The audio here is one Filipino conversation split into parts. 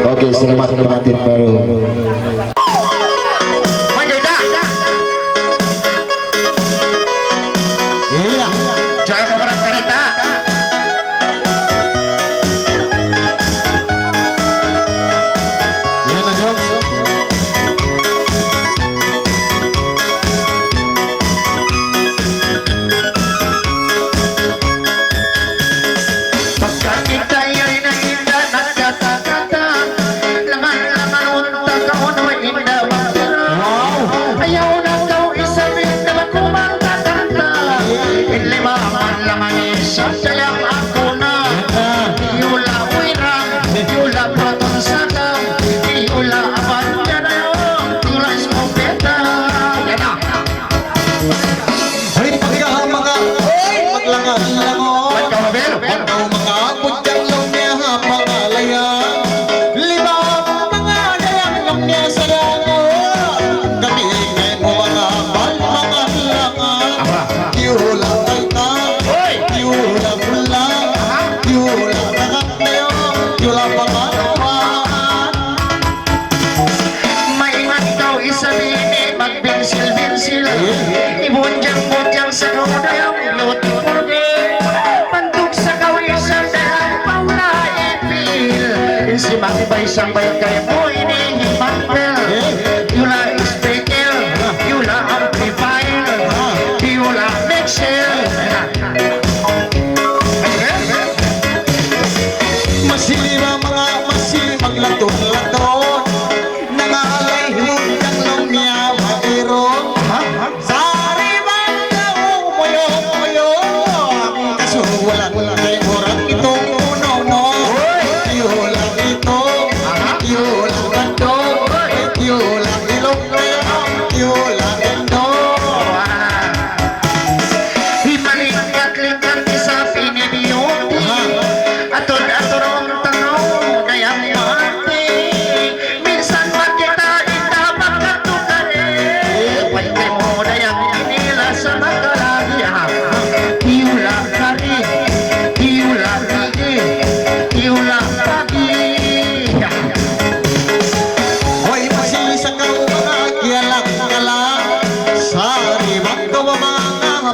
Oke, selamat pengantin baru. Iya, jangan orang kereta. Iya, lanjut. Pagka kita yan ay indah, nagkata-kata, laman-laman unta ka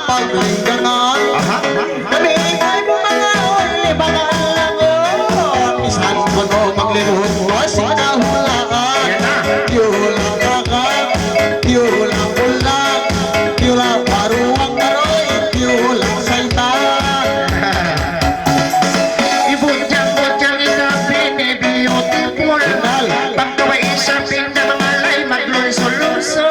paglinggangan. Kamingay mo mga oy, mga langon. Isan ko no maglirot mo si kahulaan. Yula kakak, yula ulang, yula paruang naroy, yula saitan. Ibunjang-bunjang isapin ni beautiful. Pagkaway isapin na mga lay maglunso-lunso.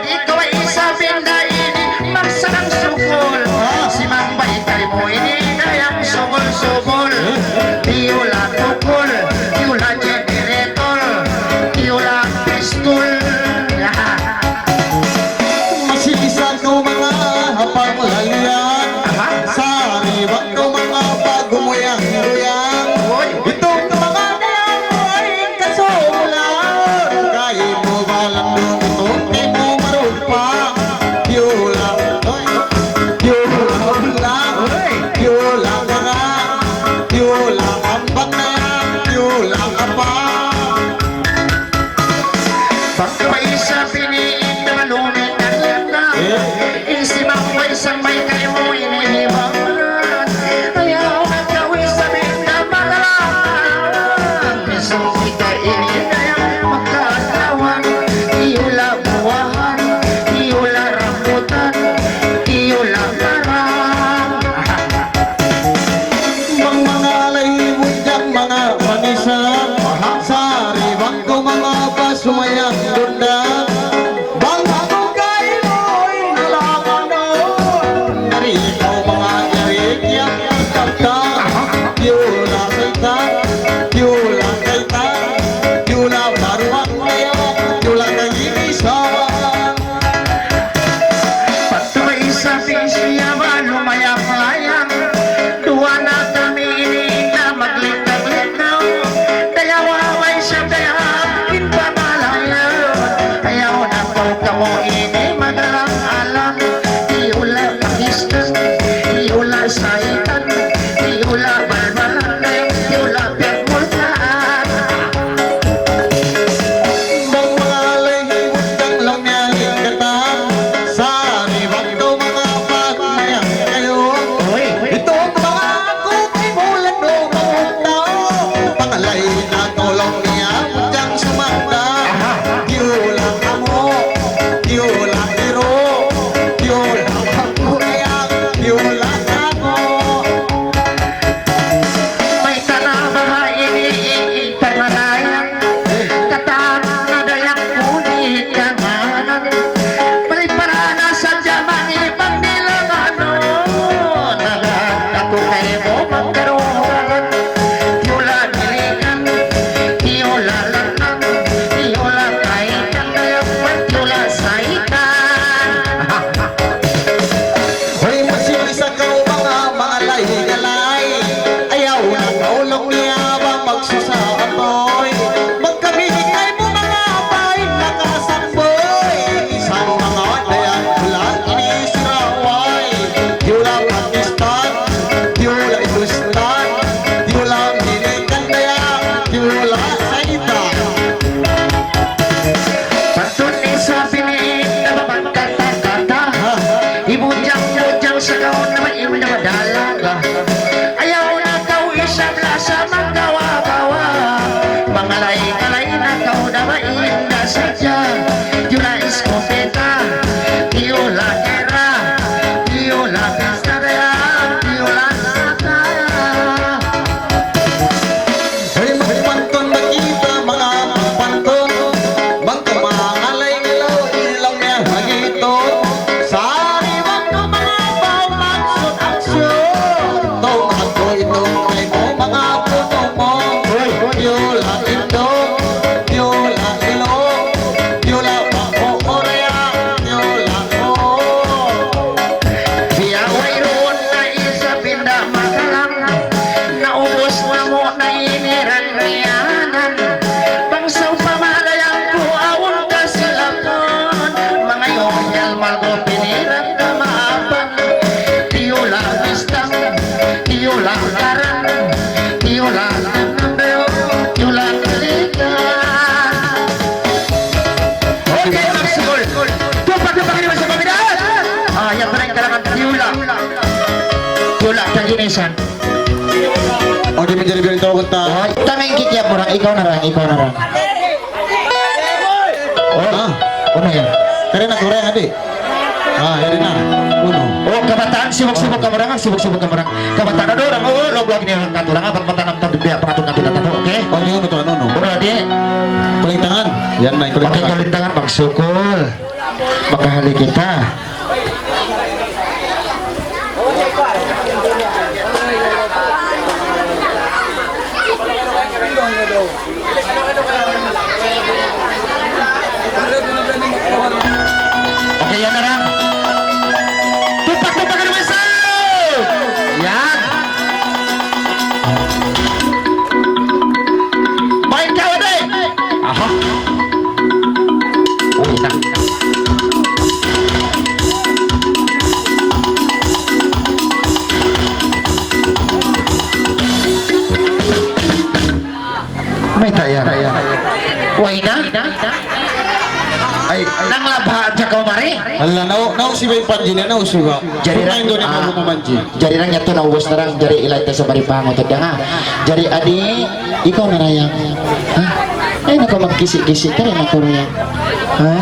Di kaway isapin na ini magsarang sukol. Si Mambay kay mo ini kayang sugol-sugol. Diula tukol, diula generator, diula pistol. Masilisan ko mga panglalian. Sariwak ko mga pagumuyang-guyang. Itong mga dayoy kasulan. Kaya mo balang doon itong di mo marupa. Yula, yula ulang, yula karang, yula ambang na yan, yula kapang. Pagkaway isapin ni ito malumit na lata. Isi Mambay sang may kayo mo inihibang. Ayaw nagkawin sa binda magalang. Piso kita ini kaya magkakawan. Iula buwahan, iula rambutan, iula karang. Mga layibot diyang mga manisan. Sariwak ko mga pasumayang dundan. Bangga ko kayo mo'y nalangan doon. Narikaw mga yarik yang kagka. Yula kaitan, yula kaitan, yula baruak kayo, yula kaginisan. Pagkaway isapin siya ba lumayang-layang. Tuwa na kami ini na maglitaw-litaw. Dayawaway siya dayakin pamalayan. Ayaw na po kamo ini madalang alam. Iula pakistan, iula saitan, iula balbalan, iula permultaan. Bang mga layibot diyang langyaling katan. Sariwak ko mga pagmayang kayo. Itong mga kukay bulan mo mamuntaw. Pangalay na tulong niya diyang sumanda. Yula kamo, yula hiro, yula kapunayak, yula kamo. May tanabaha ini pangalayan. Kataan na dayak punit kamanan. May parana sa jaman ibang nilangano. Nagat ako kayo mo magkaroon. Yula dilikan, yula lanan, yula kaitan, dayak yula saitan. Hoy masilisa ka mga lay-galay. Ayaw na kaulong niya ba magsusakatoy. Magkabigay mo mga abay nakasamboy. Isang mga dayan ulan inisiraway. Yula Pakistan, yula Hindustan, yula Amerikan dayan, yula Saitan. Patuloy sa pinit na mapagkata-kata. Ibunjang-bunjang sa kaon na maiwan na madalaga. Ayaw na kau isang lasa maggawa-gawa. Mga lay-kalay na kau na mainda sadya. Yula iskopeta, yula kera, yula kastarya, yula sakaya. Hoy magpanton makita mga pagpanton. Magkumangalay ngalaw ilang niya hagito. Sariwak ko mga pamagsot-aksyon. Itong ako itong kay mo mga puno mo. Yula itong, yula ilong, yula pang-o-orea, yula ko. Biyaway roon na isa pinda makalang. Naubos na mo na iniran niyanan. Pangsaw pamalayang ko awon ka silapon. Mga yung Hermal ko pinirat na maapan. Tiyula bistang, tiyula karang, tiyula nanandeo, tiyula kalikan. Okay, MAGSUKOL. Tumpag na panginoon sa pamilya. Yan pa rin kailangan kinisan. O di menjadi bilang tahu kata. Oh, tangan kikiap orang, ikaw na lang. Oh, ano yan? Kaya na kurang adik. Yan na. Uno. Oh, kabataan sibuk-sibuk ka marang, Kabataan na doon, log lagi niya ang katurang, pagbataan ang tabibiya, pangatong-katong na oke? Oh, yun ito ano. Bro, di. Kulintangan. Yan na Pakai kulintangan, magsukol. Makahali kita. Oke, yan na lang. Tupak ka naman sa! Yan. Main ka, wade! Aha. Uy, na. May tayar. Uy, na. Ay, Nang labahan sa kumari. ala nau si bayi panji na nau si ba. Jadi Kumain doon ang mga manji. Jadi rang yato na ubos na rang jari ilay ta sa baripango tada nga. Jadi adi ikaw na rayang. Ha? Ay nako magkisi-kisi ka rin ako rayang. Ha?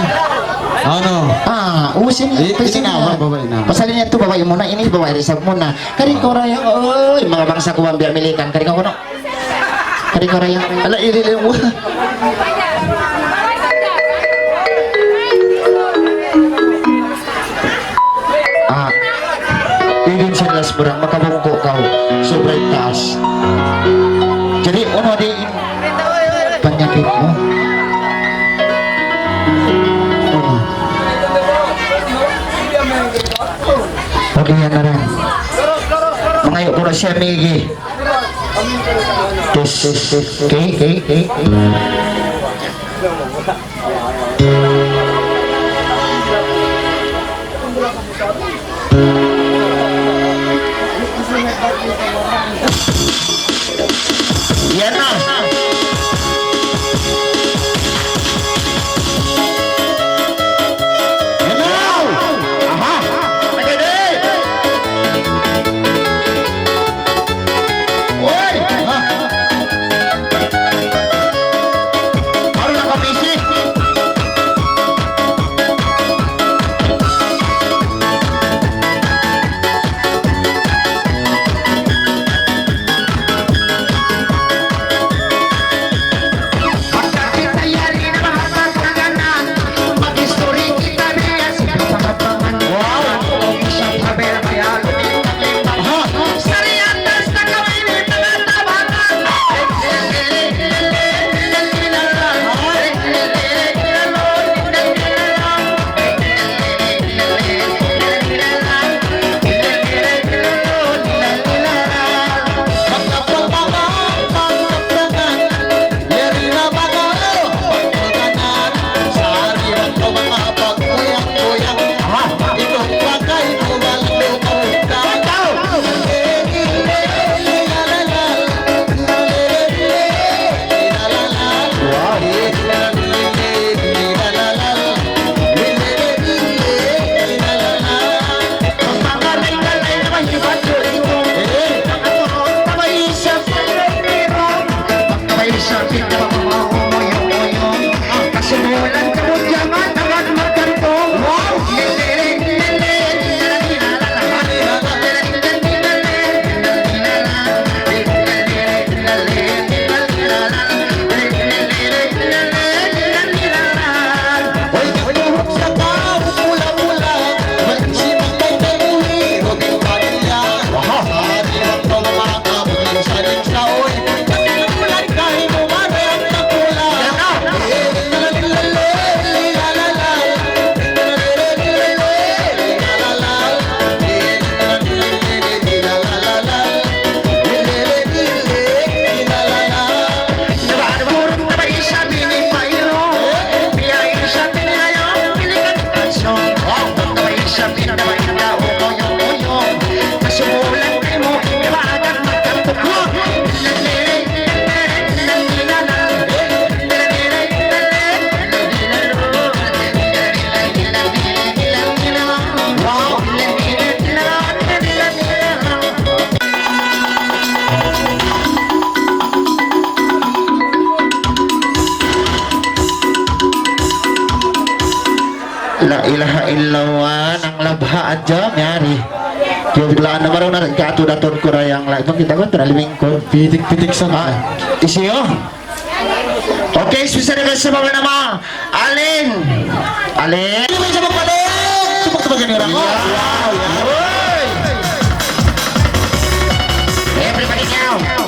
Ano? Ubusin Eh, inawa, babae na. Pasalin niya to babae muna ini babae resab muna. Kari ko rayang. Oy, mga bangsa ko ang biya milikan. Kari ko no. Kari ko rayang. Ala ilili mo. Ingin silas berang makabungkuk kau sobray taas. Jadi ono di penyakitmu. Ono. Oke yan na rin. Mangayo ko na siya migi. Tis. Okay. Yan na. Hello. Aha. Pagkede. Oy. Baru na komisi. Ilawan ang labha adya nyari. Yung biglaan na marong na katudaton ko rayang la. Itong kita ko traliming ko. Pitik-pitik sa Isiyo. Okay, spesial dengan sa mga nama. Alin. Alin. Ano may sabag pa doon? Tupag-tupag yan yung rako. Everybody now.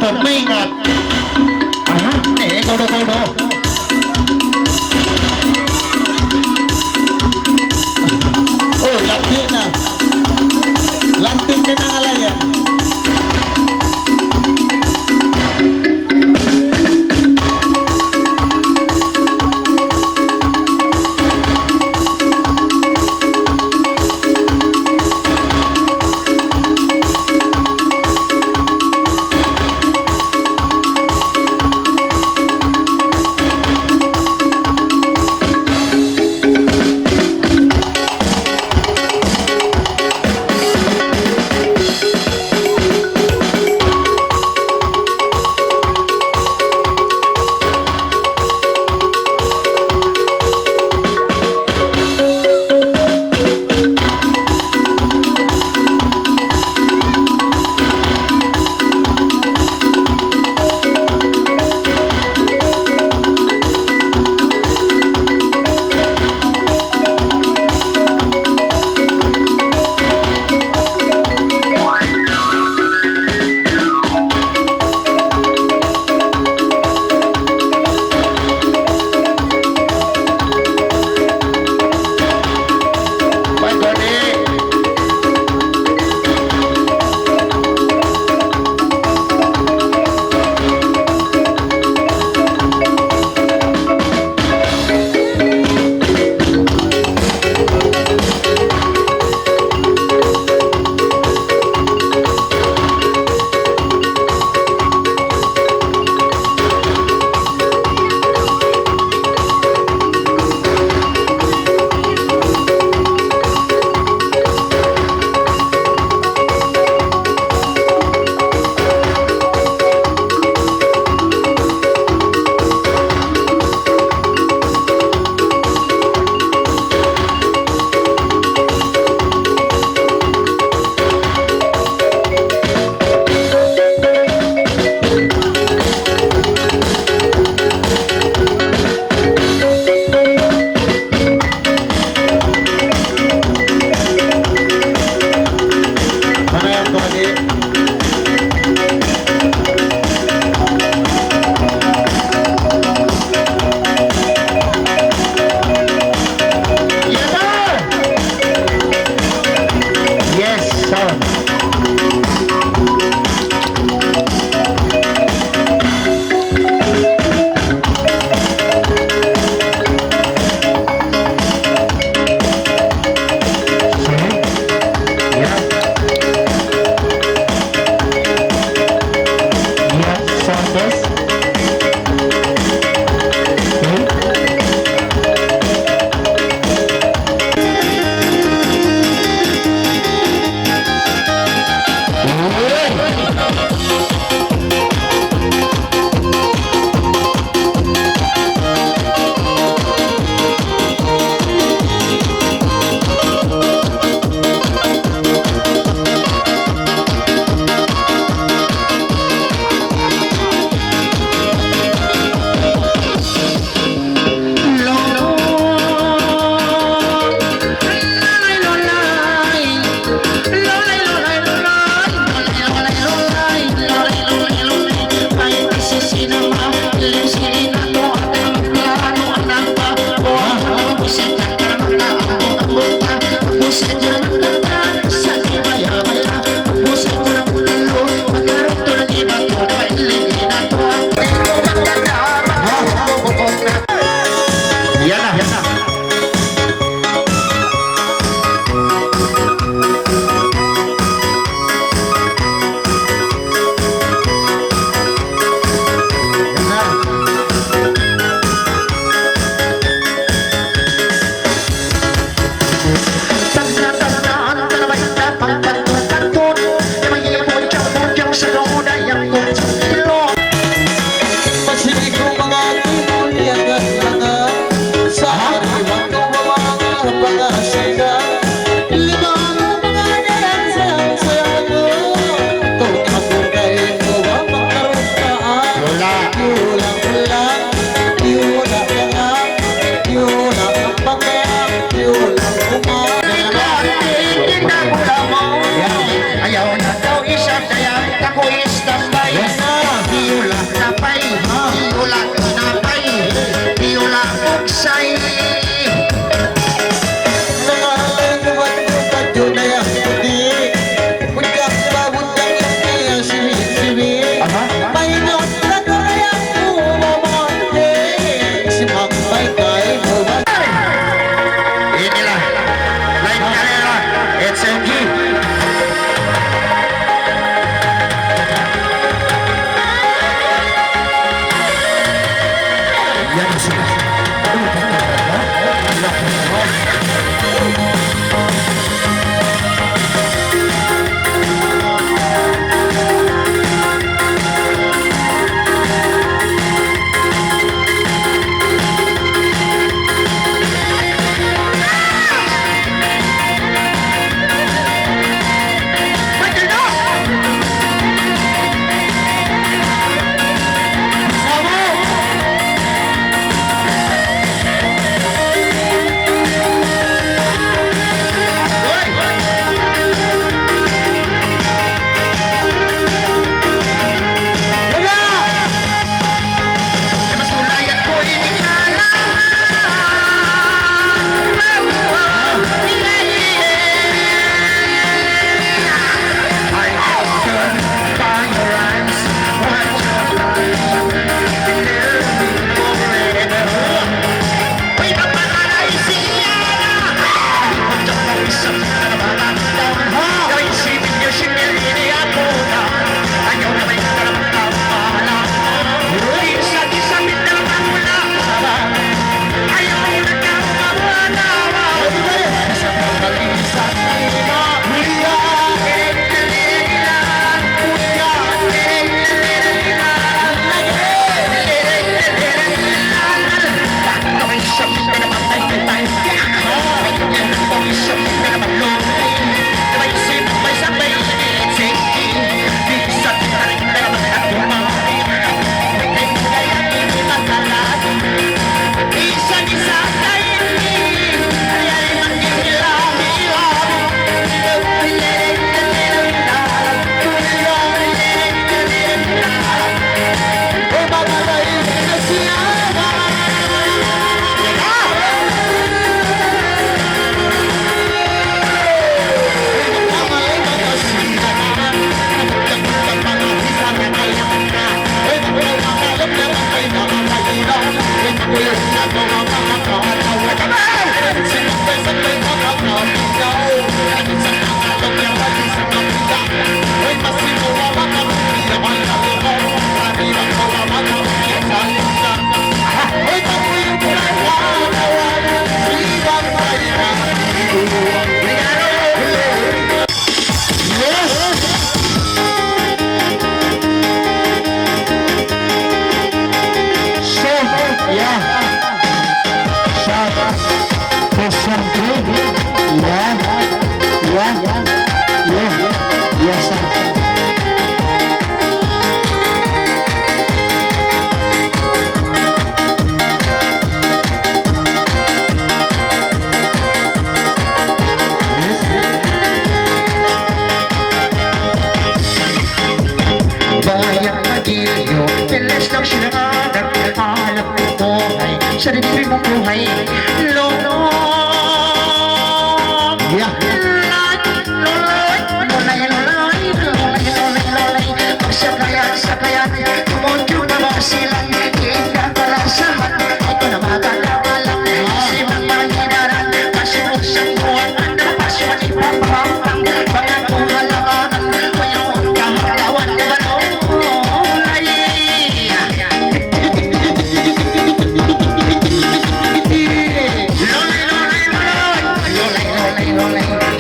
tog maingat. Aha, todo. Oh, lantin na. Lantin ka na ngalayan. Ayaw na daw isang dayang, ako is tambay na. sa dibdib mong buhay. Lolo, Yeah. Sakayan, tumunyo na mga silang, iingat pala sa hati, ito na magkakawalan, si Magmanibaran, pasyong sa buwan, pasyong ipapapang, mga kuhalangan, mayroon kang kawan, kabalolay. Lolay,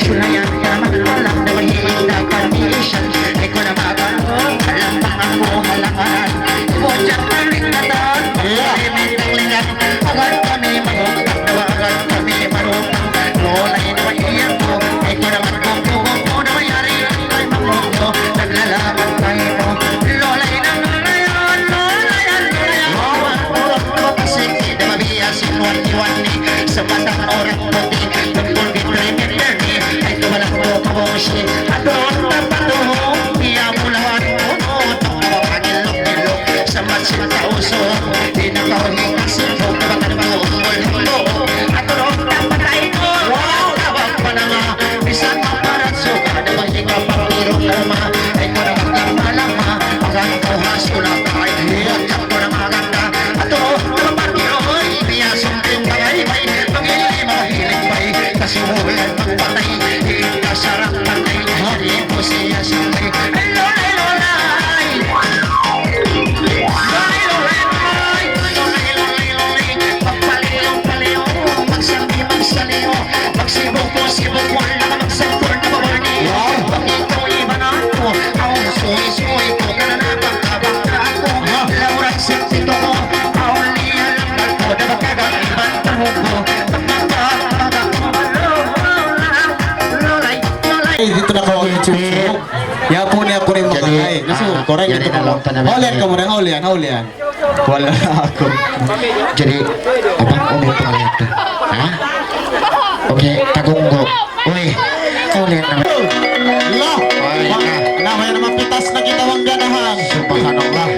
sulayan ka naman, alam na mahihinda condition, ikaw na magkakaroon, alam bang ako halangan, ibon dyan na rin na doon, pag-imitang lingat, agad kami marutang, agad kami marutang, lolay na maiyak mo, ikaw naman kung pumunto na mayari, ay mamunto, naglalaman tayo mo, lolay na lolayan, mapasik, di mabiya sinuan-iwan ni, sa batang orang puti, tungkol bitremin ni, ay tumalak mo kabusi, at doon na patuho, iya mo lahat mo, tungkol pagilok-ilok, sa matsi matauso, di na kahuling asinto, baka na mga umul-hulo, at doon na patay ko, tawag pa na nga, bisan maparatso, kada mahiga pang-irong uma, ay ko na magkamalama, hanggang kuhas ko na tayo, hanggang ko na maganda, at doon na mapag-iroy, biya sumling bagay-bay, pag-ilay mahilig bay, kasi mulan magpatay, hindi sarap patay, hindi po siya sumay, ay lolay, lolay, magpaliw-paliw, magsabi-magsaliw, magsibok-sibok, wala magsangkor na babarni, pag ito'y iba na ako, ang suy-suy ko, kananabang-kabangka ako, laurang sentito ko, ang liya lang ako, nabagkagaiban taho ko, magmagkakaga ko, lolay, Dito na ko yung YouTube. Ya po niya ko rin makakay. Korek jadi ito ko. dalam tanah Haulian ka muna, haulian. Wala na ako. jadi abang ulit pala ito, ha? Okay, tagunggo, uy, ulit naman. Lah, may naman pitas na kitawang ganahan. Subhanallah.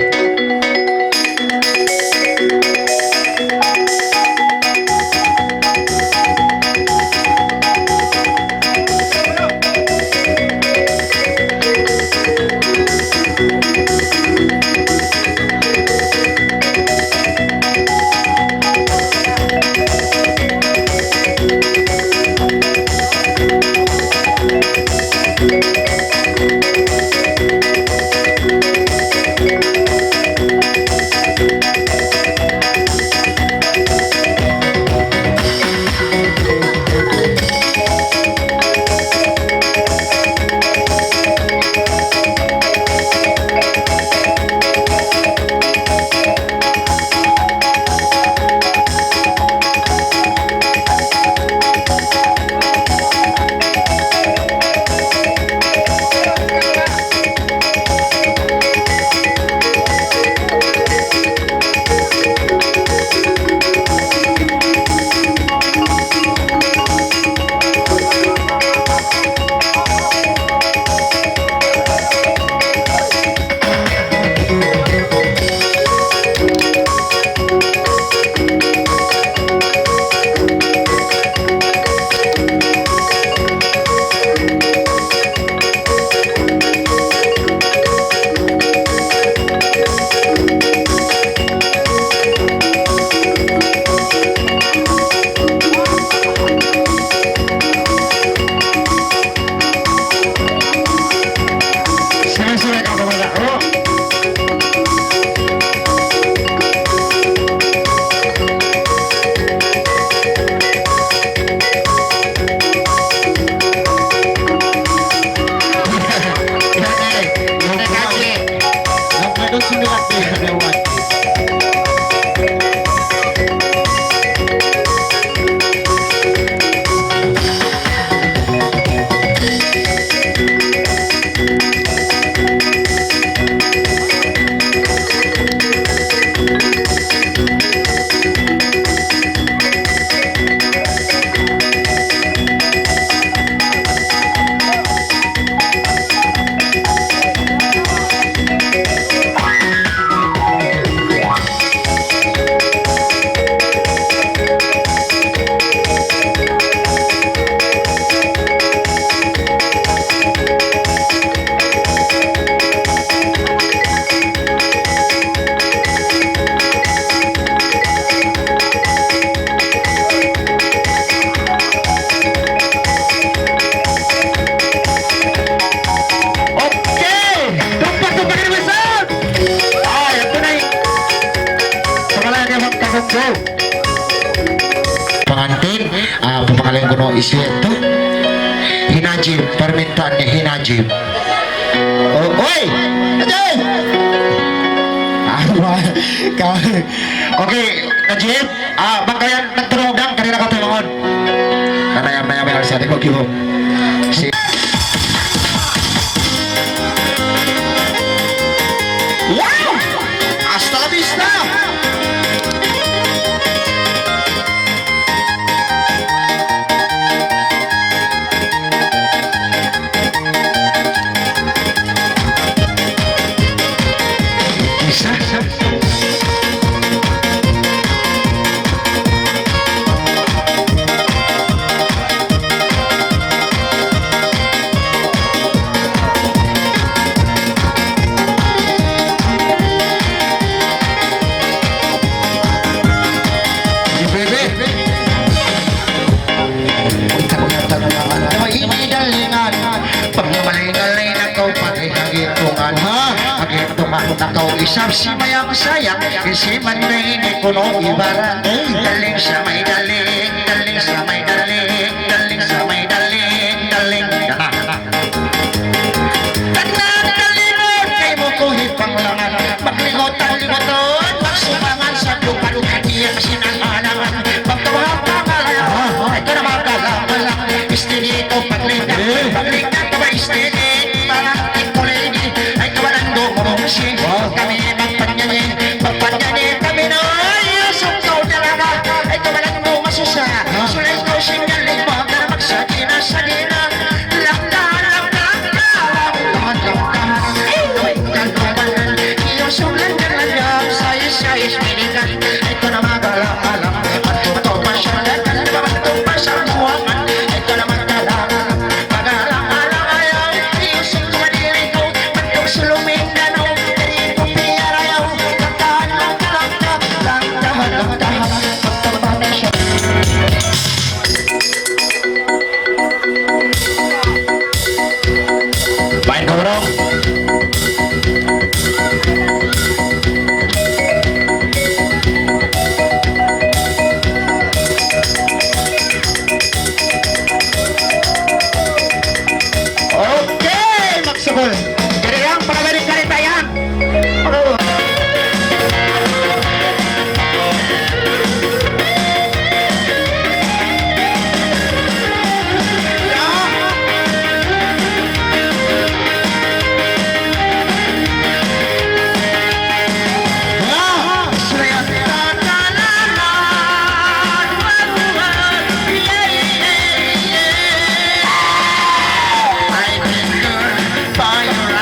Go! Pangantin, papakalan ko no isyeto. Hinajib, permintaan ni Hinajib. Oh, oy! Najib! Okay, Najib, bangkayan nagturugang kanina ka tulungan. Karaya maya sa ating mag-ibo. Wow! Hasta la vista! Isa. Nakaw isang si mayang sayang kasi man na hindi ko no ibara daling sa may daling daling sa may daling daling sa may daling daling dalingon kay mo ko hipanglangan maglingot ang lingoton magsumangan sa lupan iyak sinangalangan magtawag pangalayan ay ka na magkalaman istinito paglingan paglingan ka ba istinit parang ikulini ay kawalan dumurungsi kami magpanyanin kami na ayusok ko talaga ay kawalan mo masusa sulay ko singaling mo na magsagina sagina langdahan iyong sulan ka na lang sayis piligan ito na magalang-alang ito pa siya ito pa siya buwangan ito na magalang magalang-alang ayaw iyusok ko madiri ko matong suluming ganaw dito piyarayaw langdahan magtabanan siya Pain ka bro Okay, magsukol. Kaya yang pagagaling ka rin tayo. Fire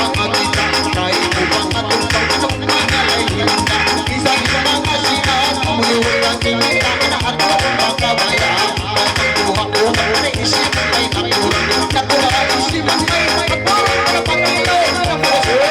makakita kahit upang atong pagkasok mangalay hinda. Isang sa mga sikat, umuyong ang kinita na atong makabayaan. Pagkuha ko na isip ay nakulong, nakuha isip ay magpapalong na pagkilong na puso.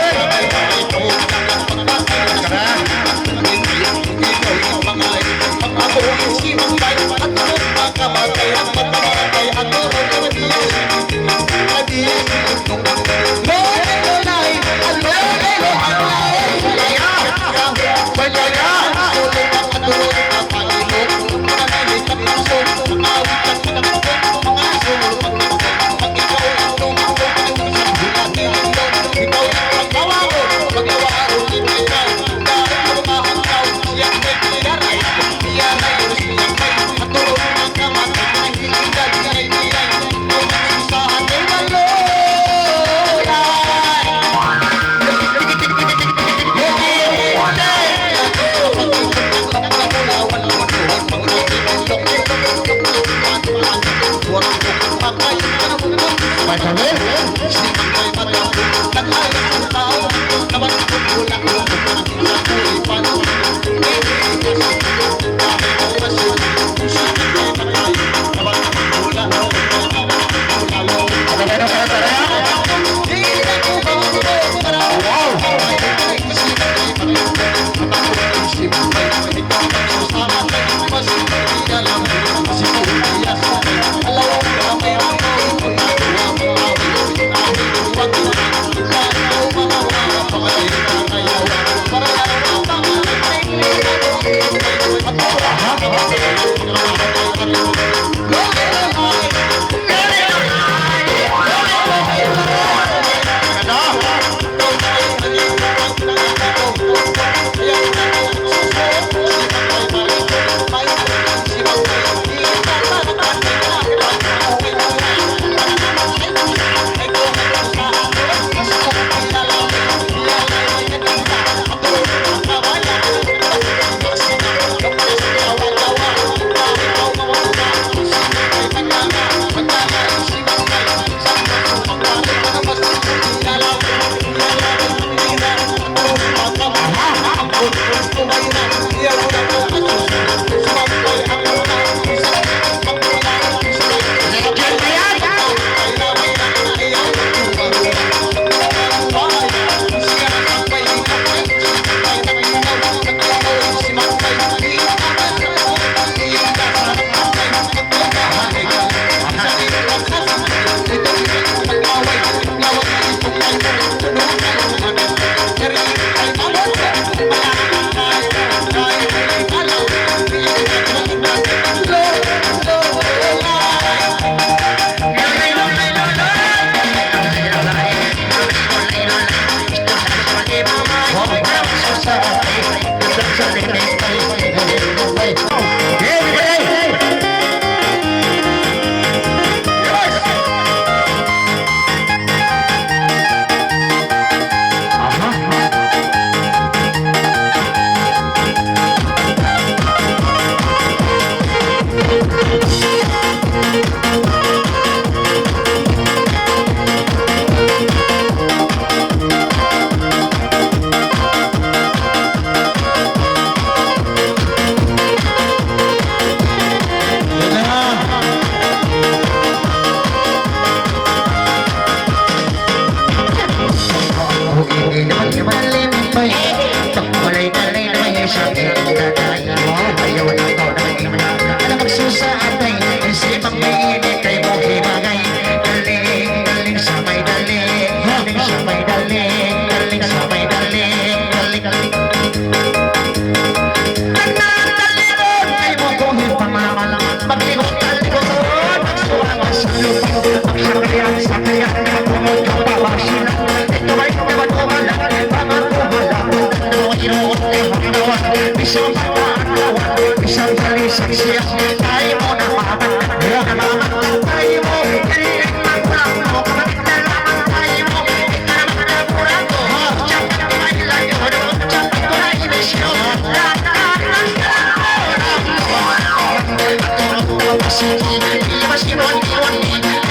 Iwan,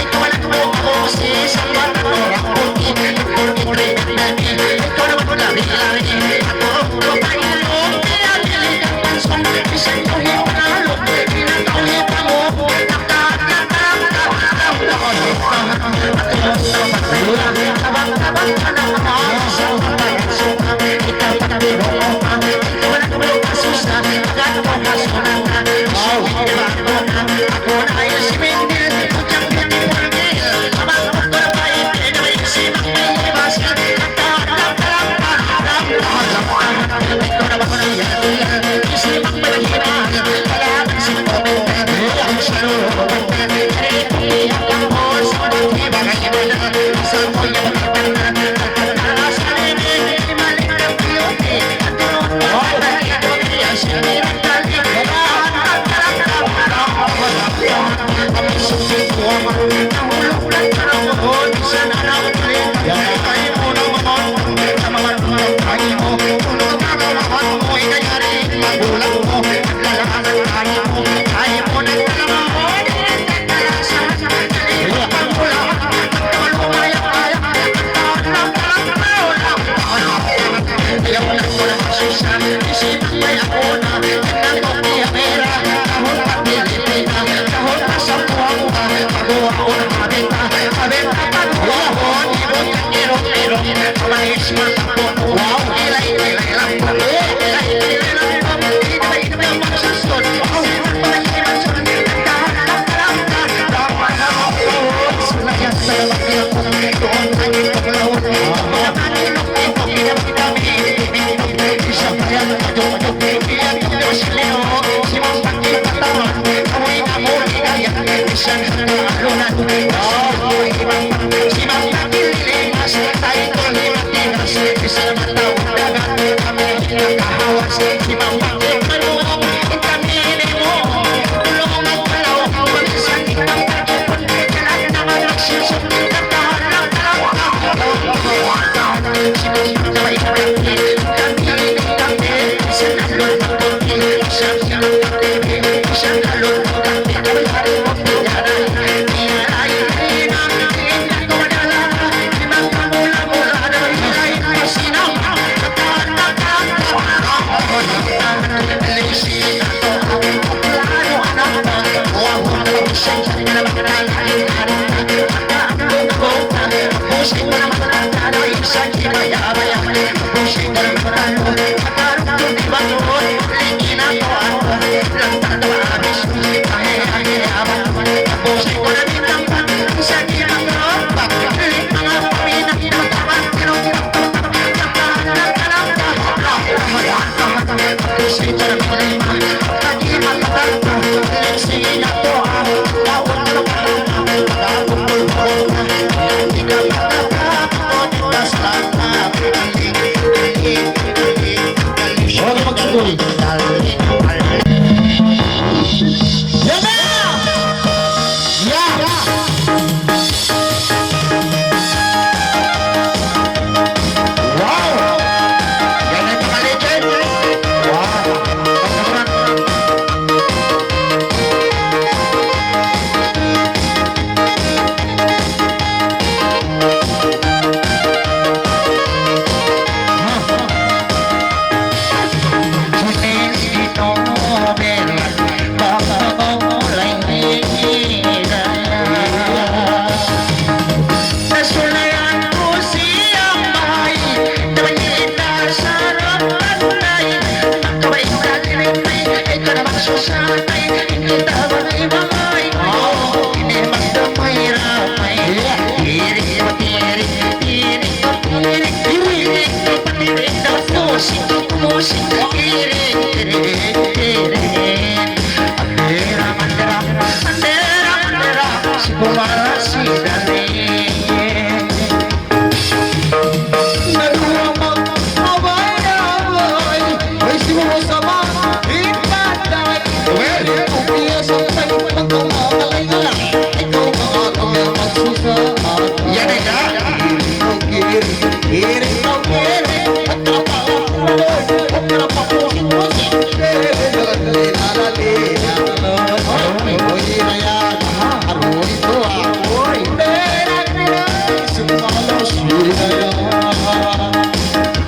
ikaw lang mo ako sa isang batang orang puti.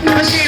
Masih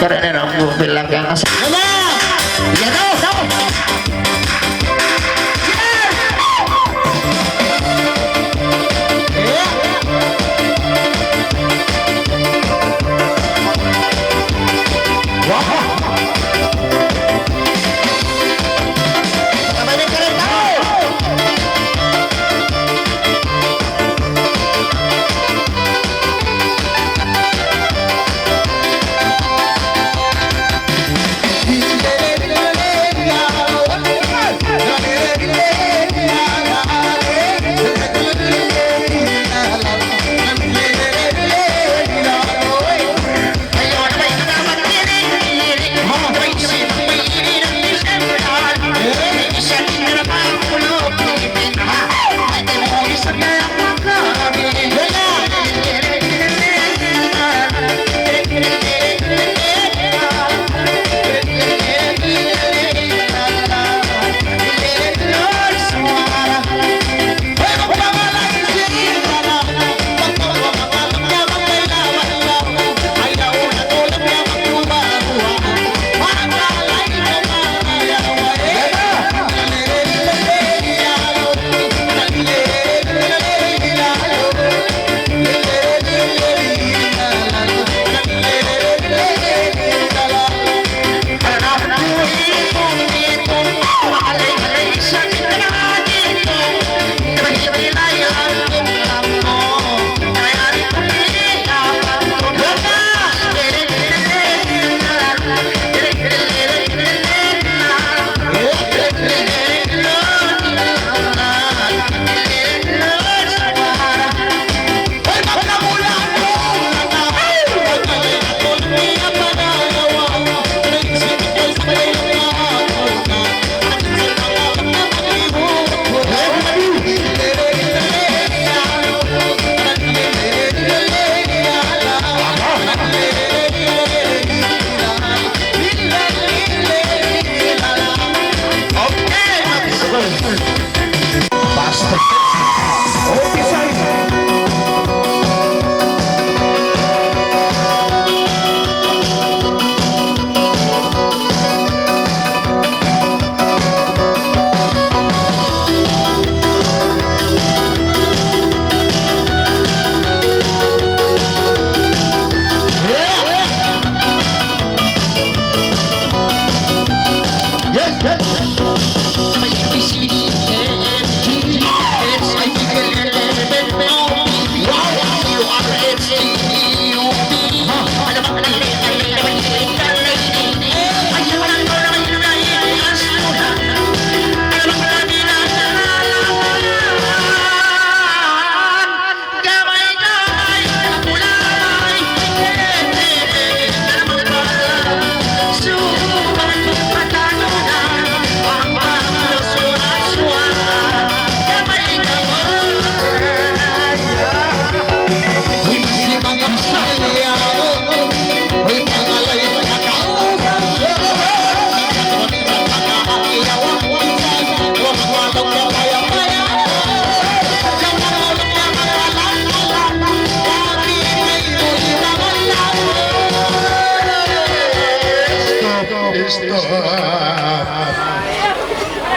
Karena aku bilang yang asal. Ya tahu.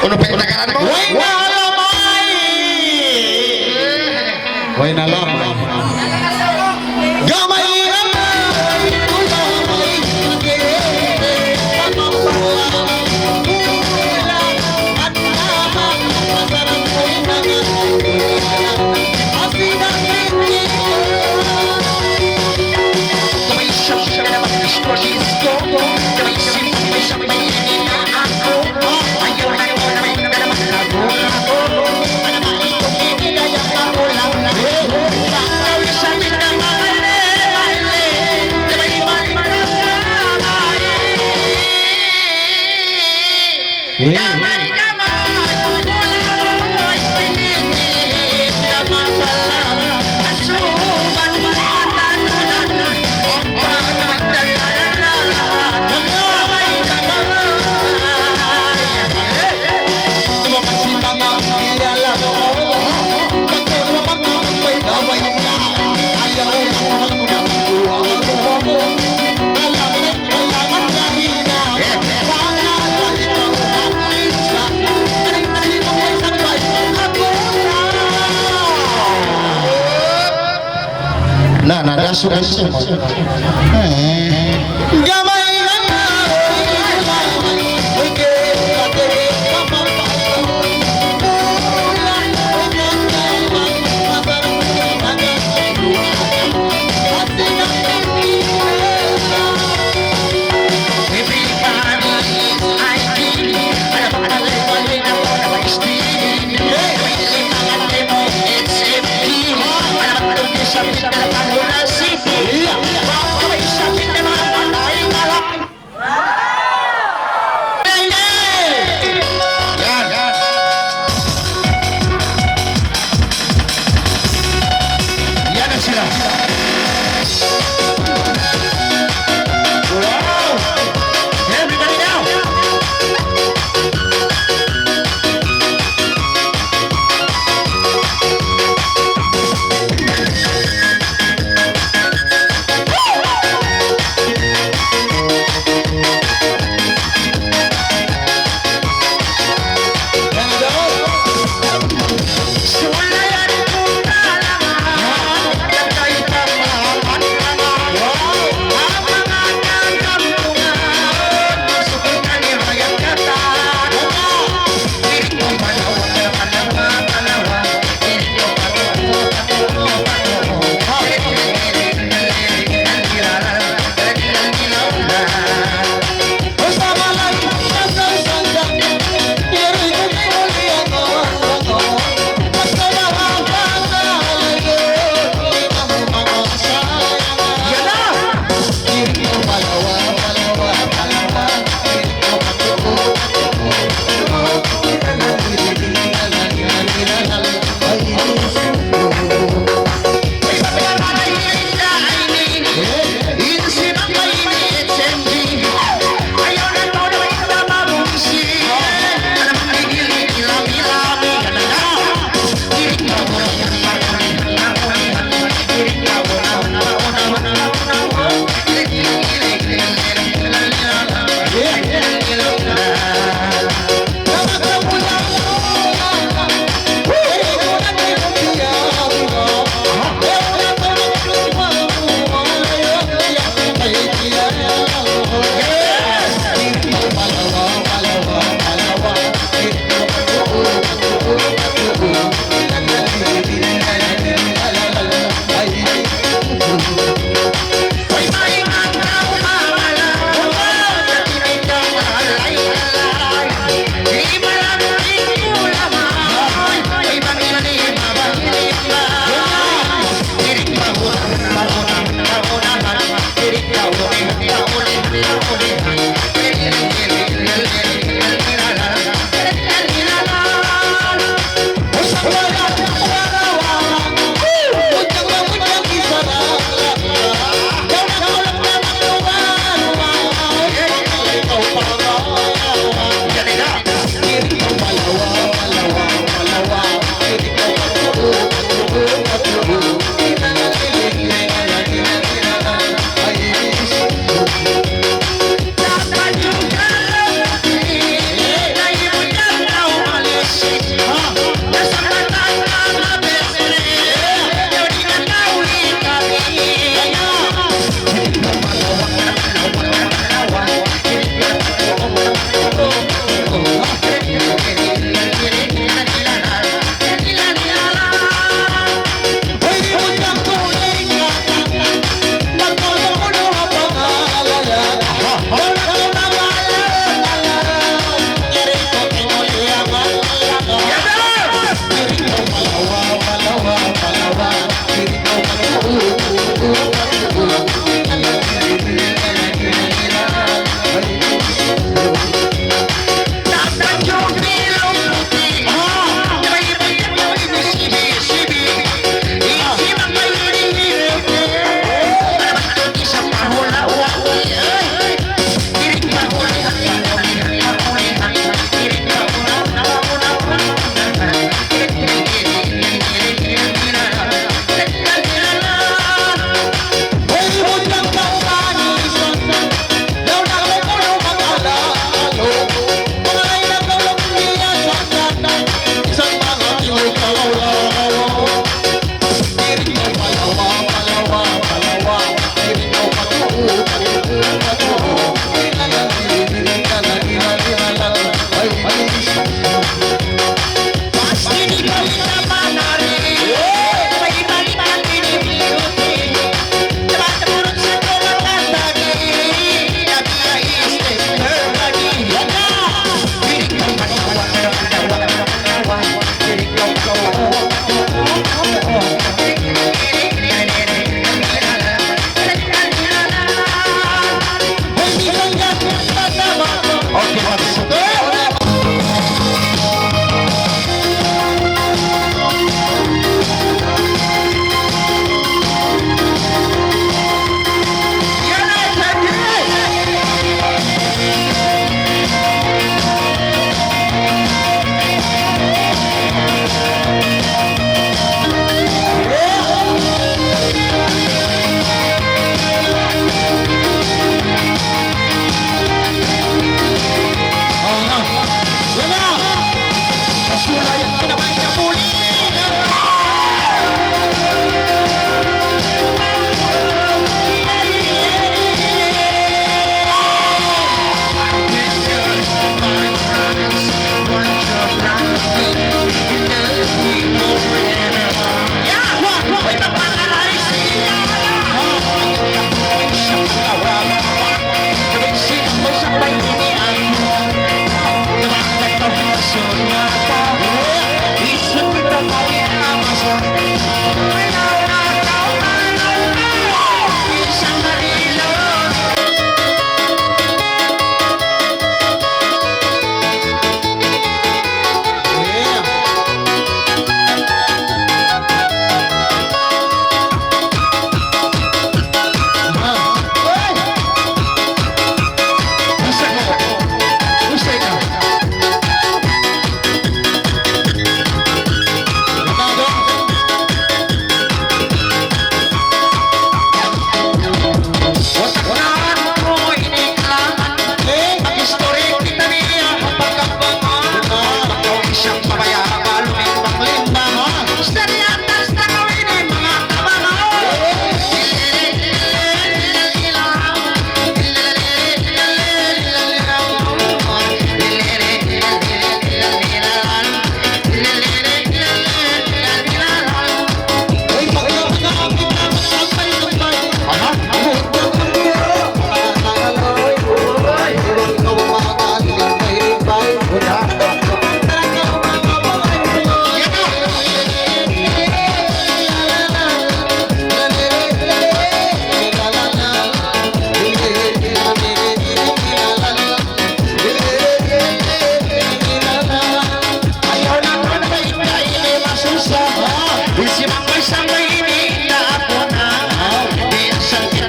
Ano pa itagalan mo? Way na lamay. Gamay lamay. Kamay siya na mag-disco. Kamay siya may na ako. Ayaw na yung kamay na mag-lago. Ano ba ito? Kaya ako lang na. Kamay siya na mali. Kamay kamay Nah, dah sudah semua. Gamay Sabi sa City,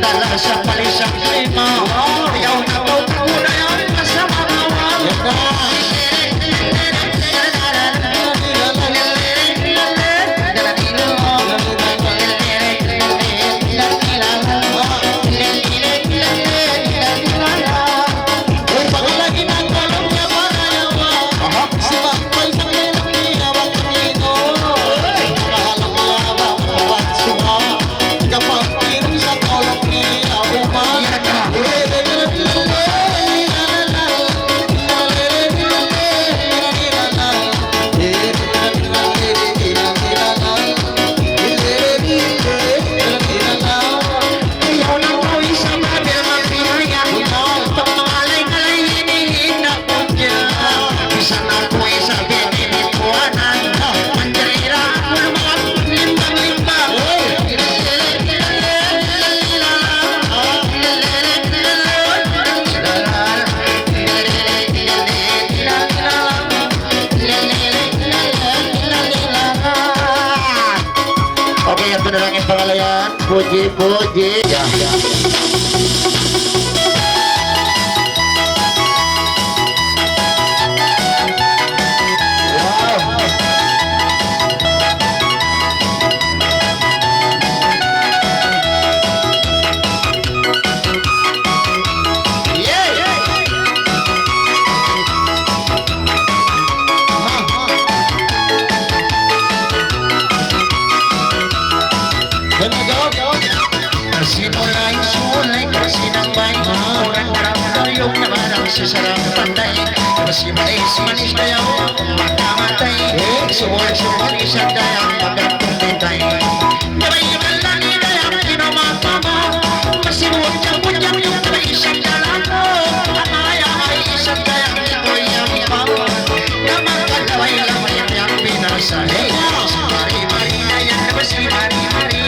dala sa palisang lima. Ayaw na po na yan sa mga Puji, puji. Ya. Sesarang pandai masih manis daya mata-matai semua isang daya pagkakong bintay nabayaman lang daya kinamapama masih bunyang-bunyang yung isang dalang mo amaya ay isang daya ito yung pama naman kalaway lang yung pinasahe si mari-mari na yan masih mari-mari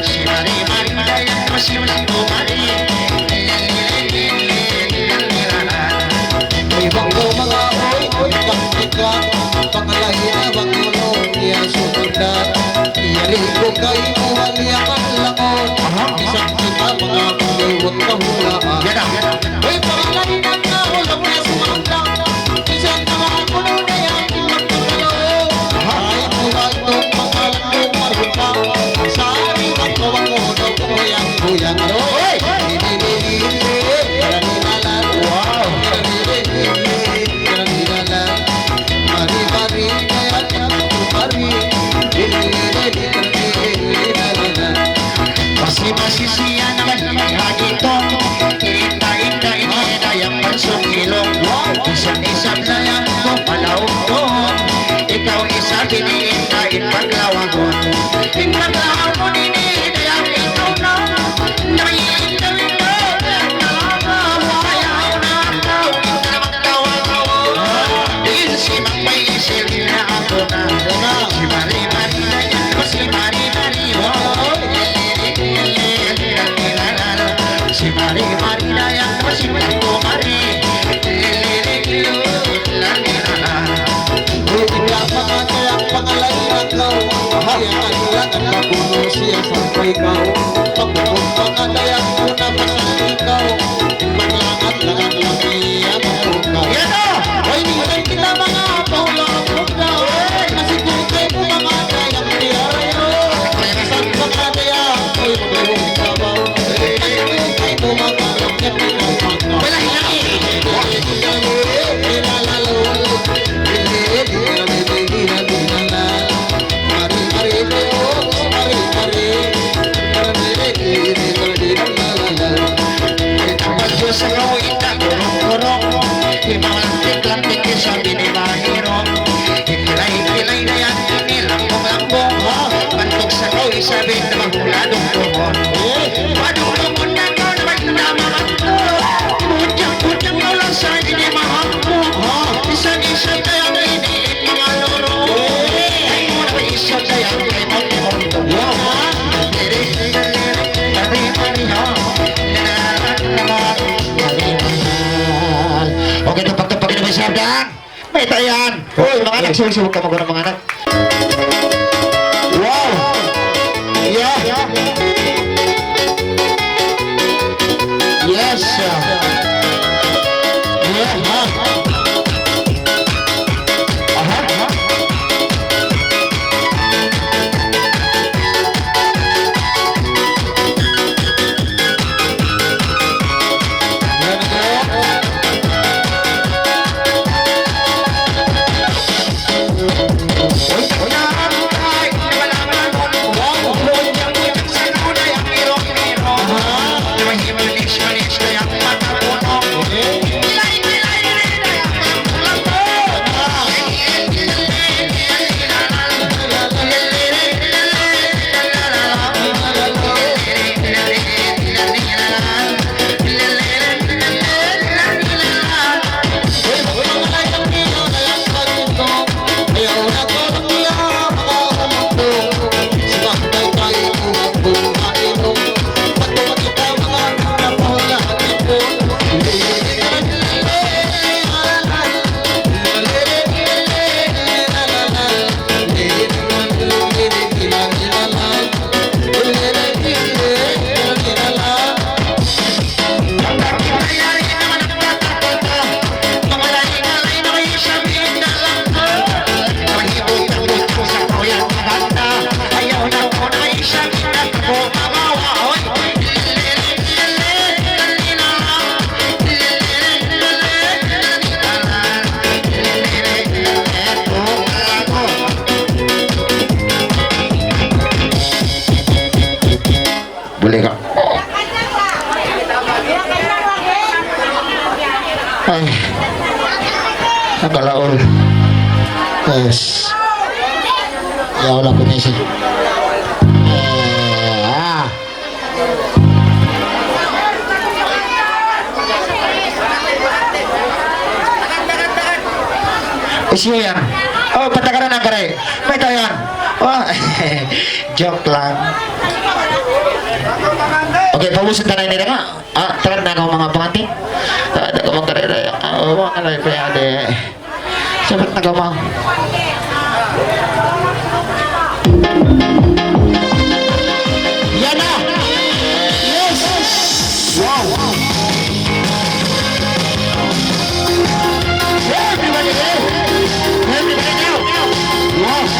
si mari-mari na yan masih mari Ibang ko mga oy, kaktikak pangalahin na bang mulong iya sumundan iyari ko kay uwaliakan lakon isang kita mga kuliwot kahulaan oy pangalahin na na ulang na sumandang isang mga kulong na yan magpagalo ay buwan tong pangalan kong marupa sa ibang kawang kodong kuyang-kuyang oy masih siya naman hagitong inda-inda inida yung pansukilong isang-isang na yan kung palaong ikaw isa diniinda ipaglawagon ipaglawagon inida yung ikaw na naiinda-inda ayaw na ikaw inda magtawagon din si may isil na ako na si Mari-Mari na yan si Mari-Mari si Mari-Mari na yan si Mari-Mari ang pangalay na ikaw hayaan lang ang mabuno siya sa ikaw pagpupunta ka dayak mo na masang ikaw maglangat lang ang lamiya mabukaw ay minsan kita mga paula ang bukaw masiguro kayo mo mga dayak niyarayo isang mga dayak ay maglawang sabaw ay tumakarap niya pinapagaw wala hinangin sa gawin na gurong-gurong imalantik-lantik sabi ni Mahirong ikilay-kilay na yan inilambong-lambong pantog sa gawin sabi na mahuladong tuhon madulungon na ko na magdamamanto budyang-budyang mo lang sa hindi mahampo isang-isang kayang iniit mga loro ay mo na isa kayang kay Monte-Monto okay, tupak-tupak na may sabdang. May tayan. Uy, mga anak, sumusubok ka mga anak. Wow! Balik ka. Ay, nakalaol. Yes. Yaw lang kumisi. Siya yan. Oh, patakaran ang kare. May tayo yan. Oh, joke lang. Okay, pabusin tayo nila nga. Taran na ako mga pangating. Ada ka mga kare. Mga kare pa yan eh. Sabat na ka mga. Yan na! Yes! Wow! Everybody there! Everybody now! Yes!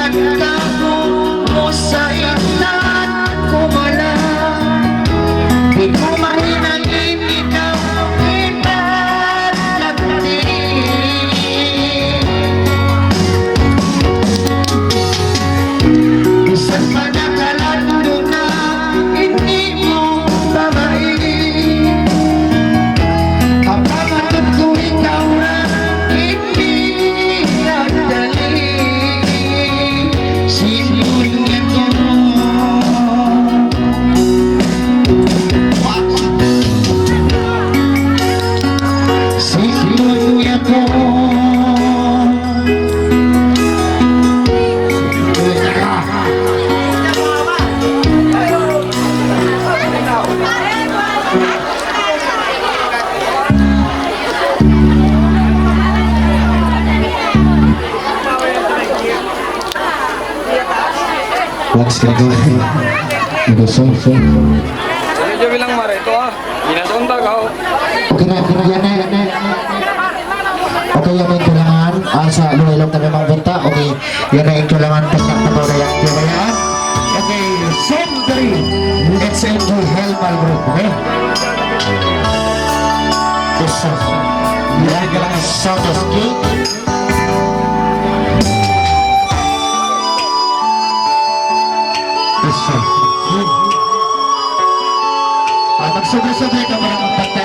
ganda mo sa ilan kumala. Di ko mahinangin ikaw ibalagti. Isang panakalando na hindi mo babain. Kapag alam ko ikaw na hindi nagdali. Sinulit ko sinulit ko. Wax ka doon. Nagusong. Medyo bilang mare ito ah. Ginasonta ka oh. Okay na, yan na. Okay, yan na yung tulangan. Sa luwalong kami mga banta. Okay, yan na yung tulangan. Pagkakatabaw na yung tulangan. Okay, song 3. Let's enjoy Hermal group, okay? This song. Yan ka lang ang sound of king. This song. Magsubay-subay ka mga kapata.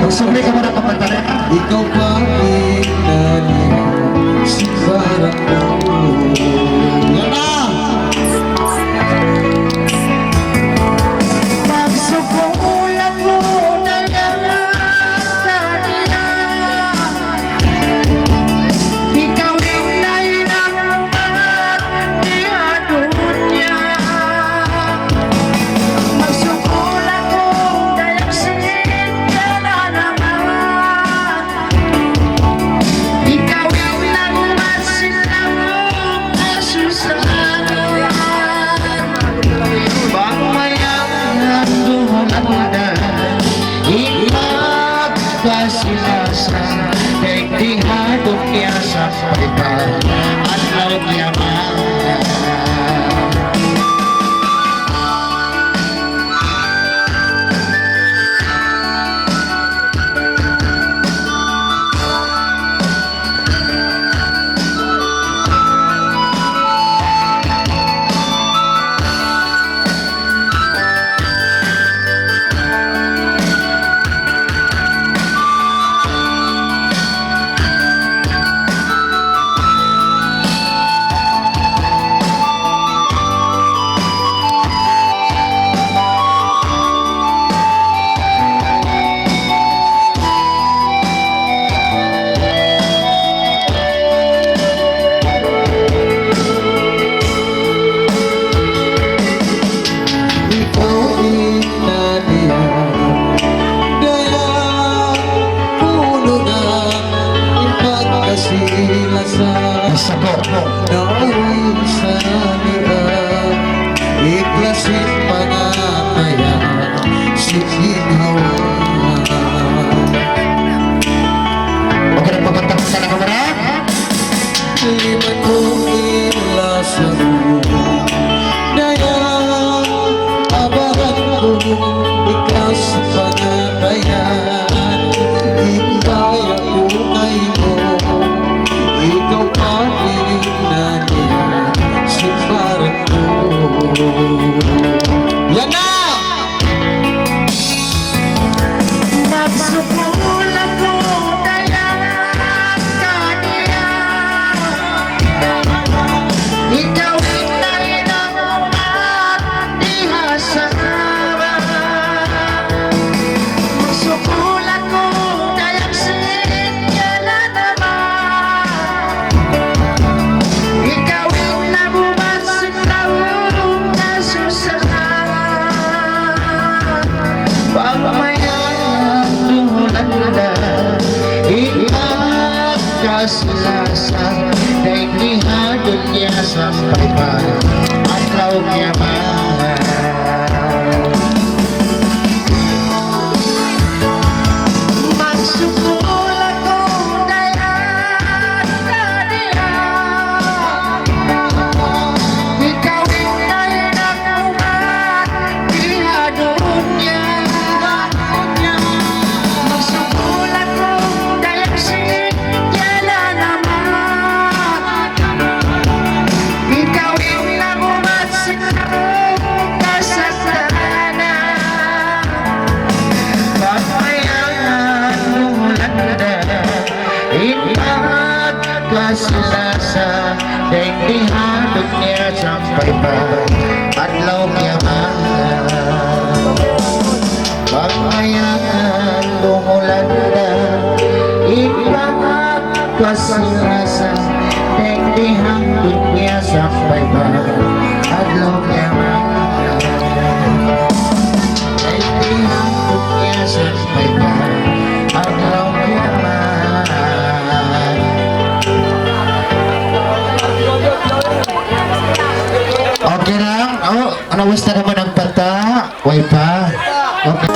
Magsubay ka muna kapata na. Ikaw pa pinali si parang mo. Yan na! Magsukulan mo na lang sa nila. Ikaw rin na ilang ihanod niya. Magsukulan mo na lang sinit ka na naman. Ikaw rin lang masilang kasusahan. Bangmayang dumalan Ipagpasilasa Tegdihadok niya sa palitan At laut yaman kasilasan daigdihan dunya sampai pada adlaw kiamat. Magsukol ako dayan NADIA, ikaw ay nakuha diha dunya. Magsukol ako dayan siya naman, ikaw ay nakuha sa kasalanan. Pagpayangan lumulanda, ipat kasilasan daigdihan dunya sampai pa adlaw kiamat. Pagpayangan lumulanda, ipat kasilasan daigdihan dunya sampai pa adlaw kiamat. Daigdihan dunya sampai pa adlaw kiamat. Okay lang? Oh, ano gusto naman ang bata? Way pa? Okay.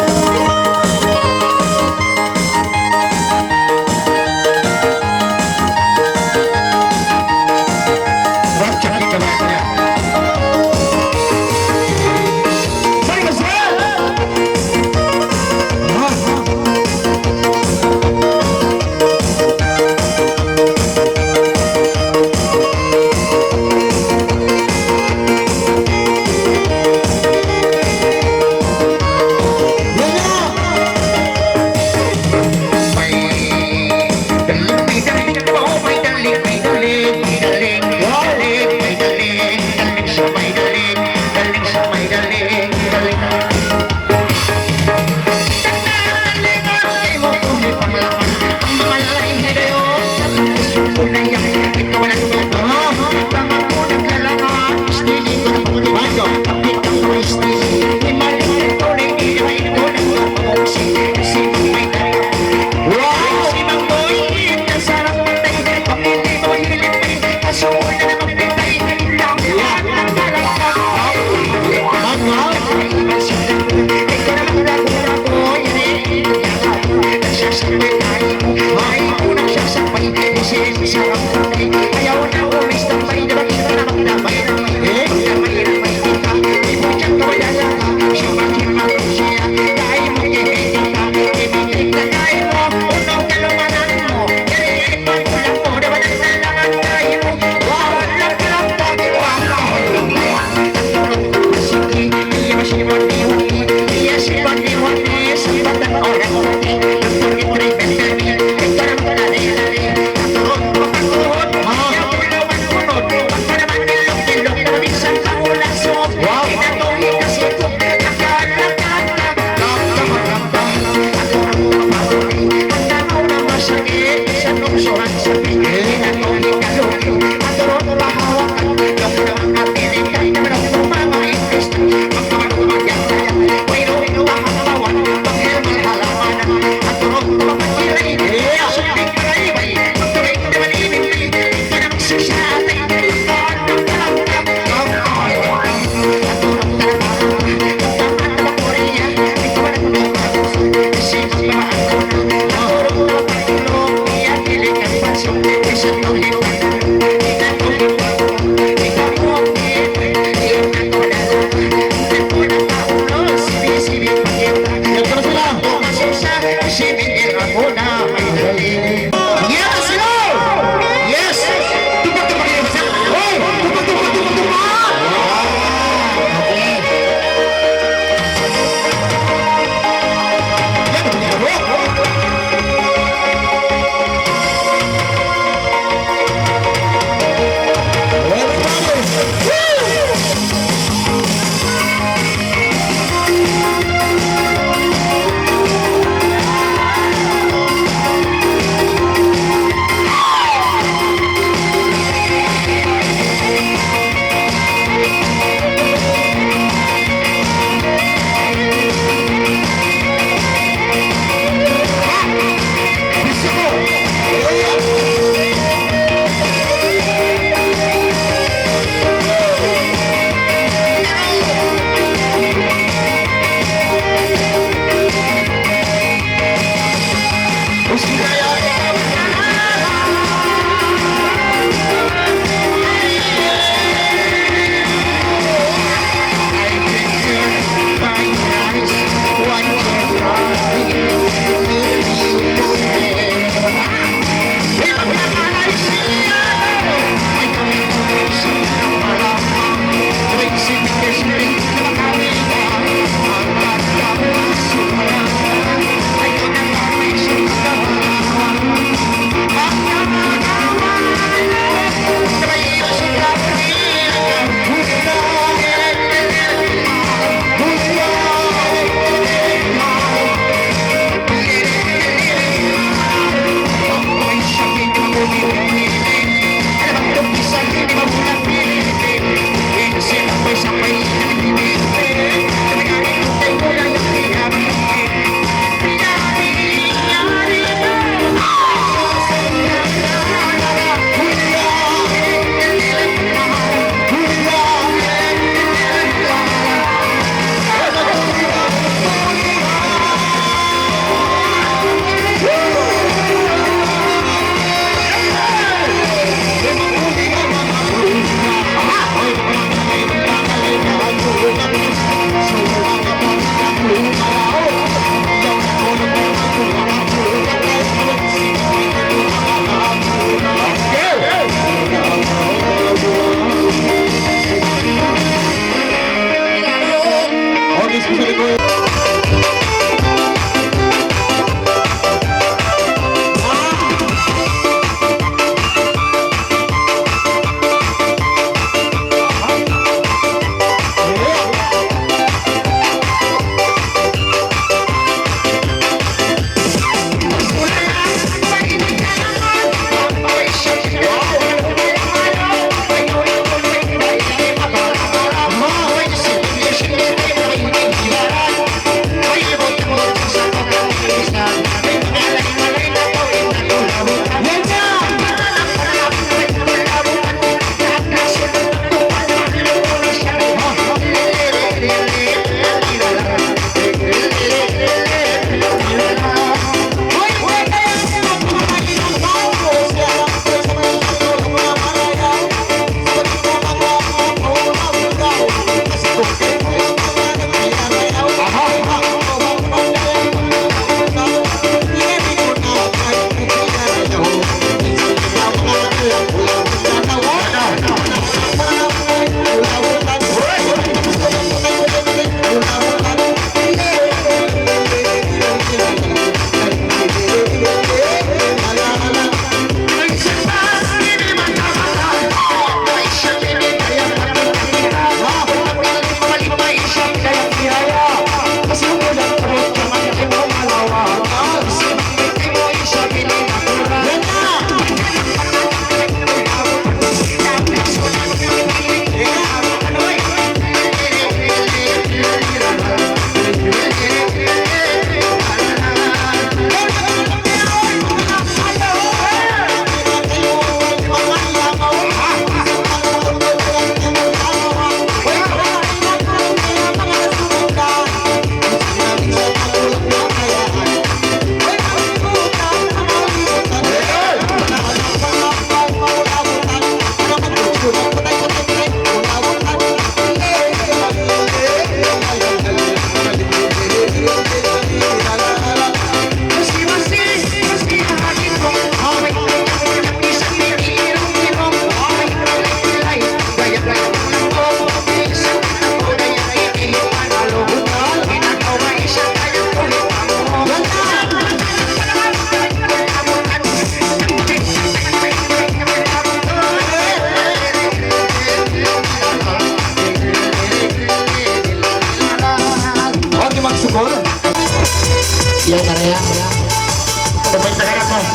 Pagharap mo.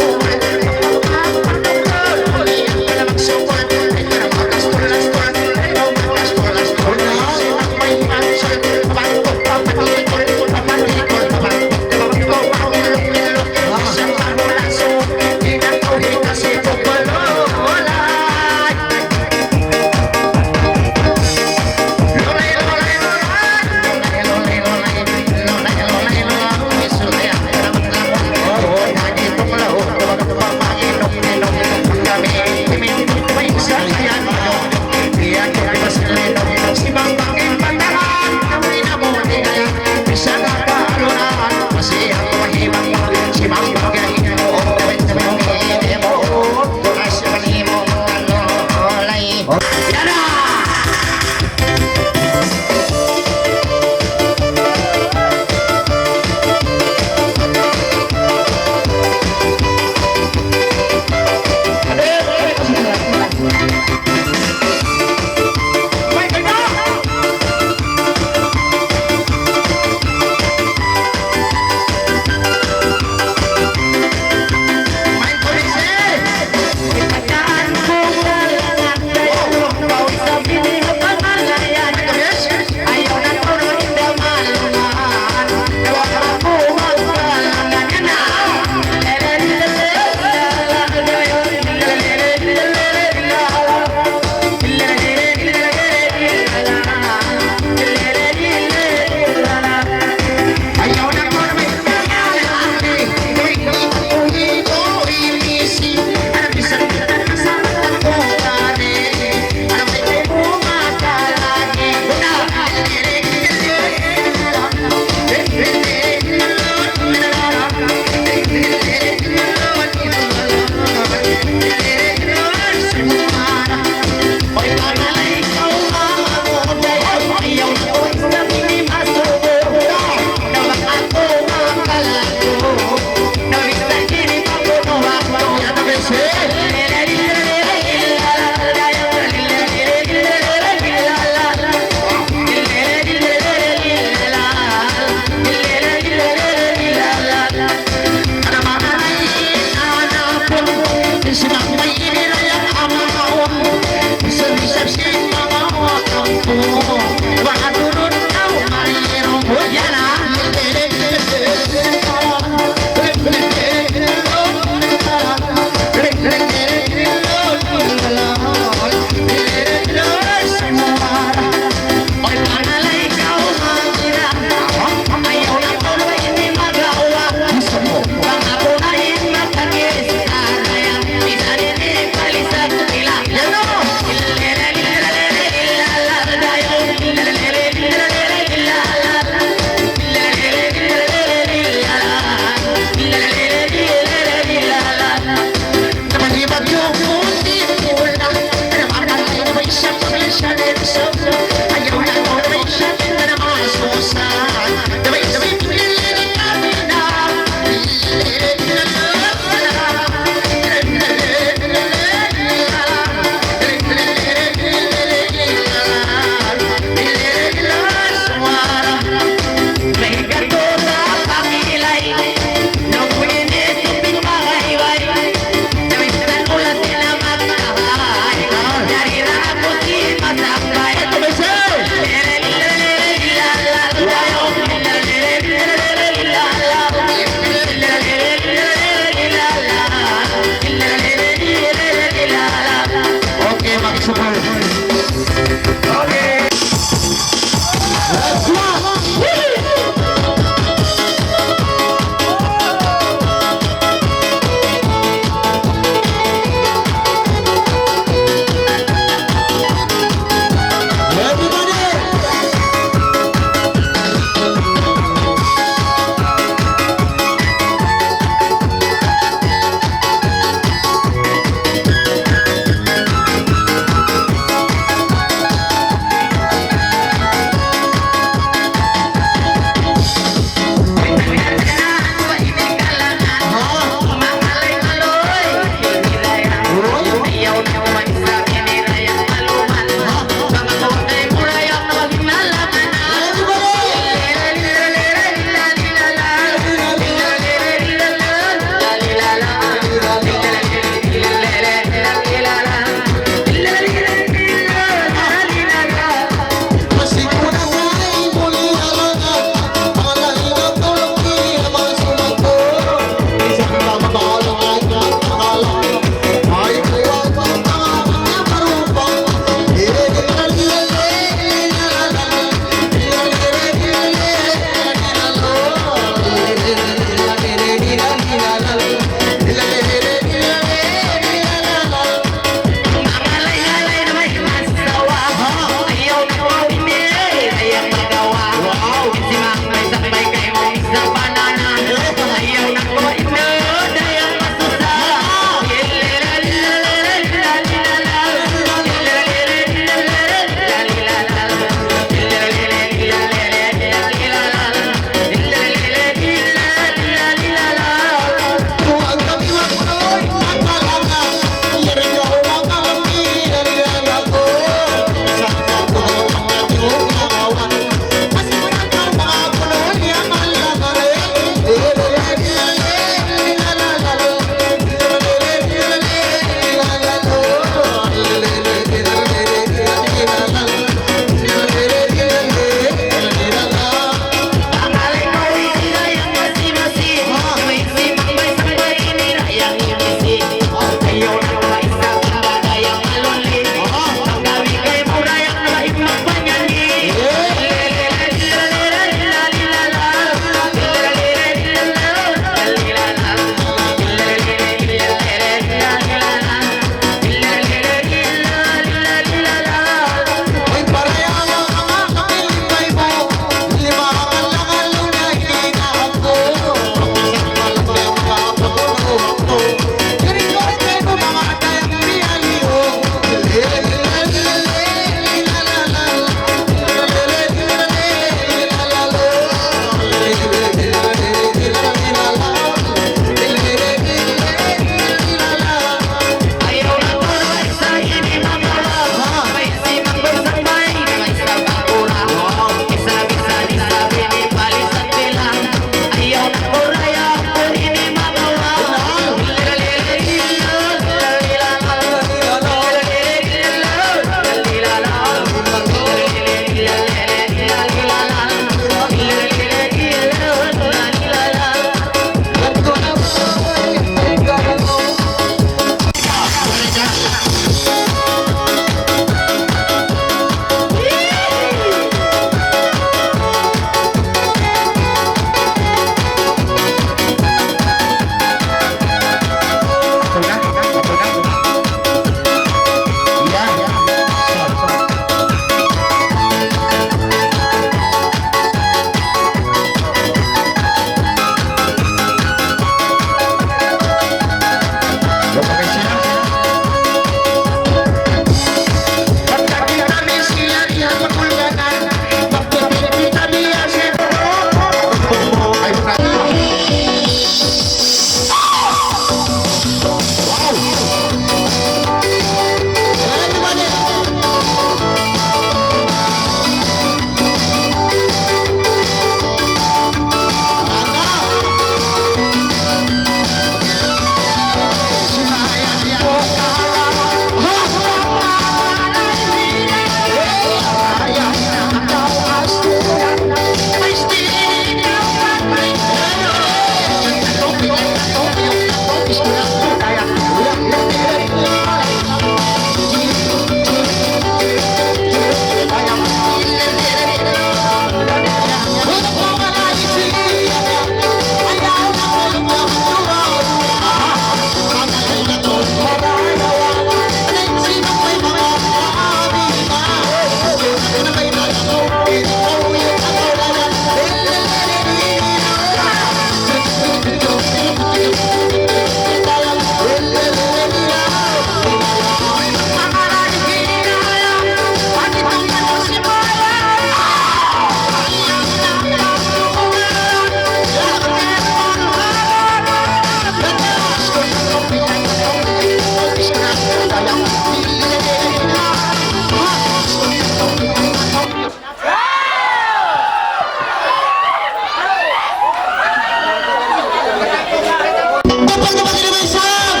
Kapag naman sila may isang!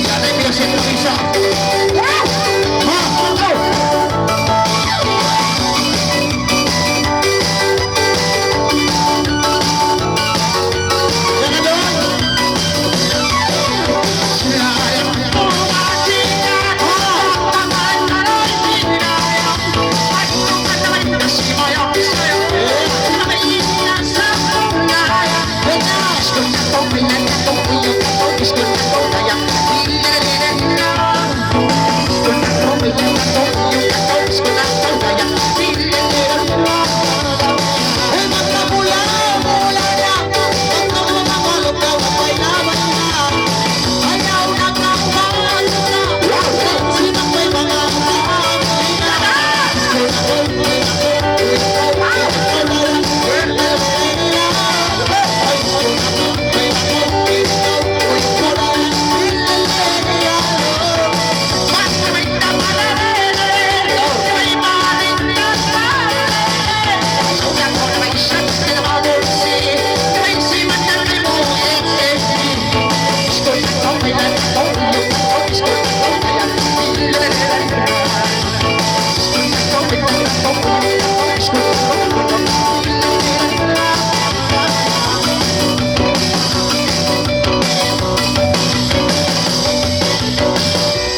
Yan ay pinasin ng isa.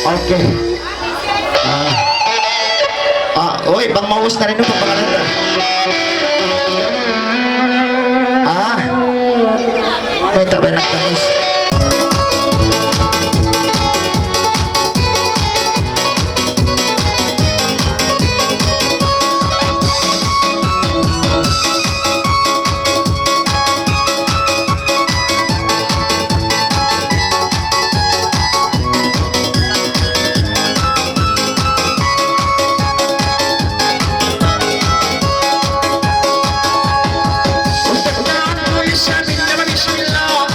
Okay. Uy, bang maus na rin yung pagpakalan na. May tabi ng tanis. Sabi na Bismillah,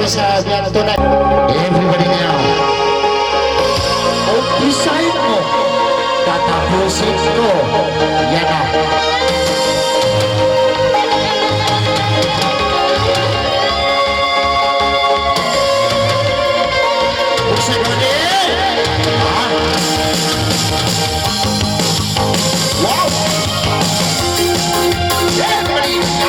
dito sa biyan tonight. Everybody now. Umpisahin mo. Tatapusin ko. Yan na. Buksan mo din. Wow! Everybody!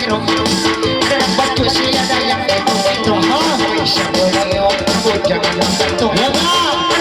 pero dapat ko siya dayang ito ha. Siya ko lang yung ako, jangan lang ito. Yan na!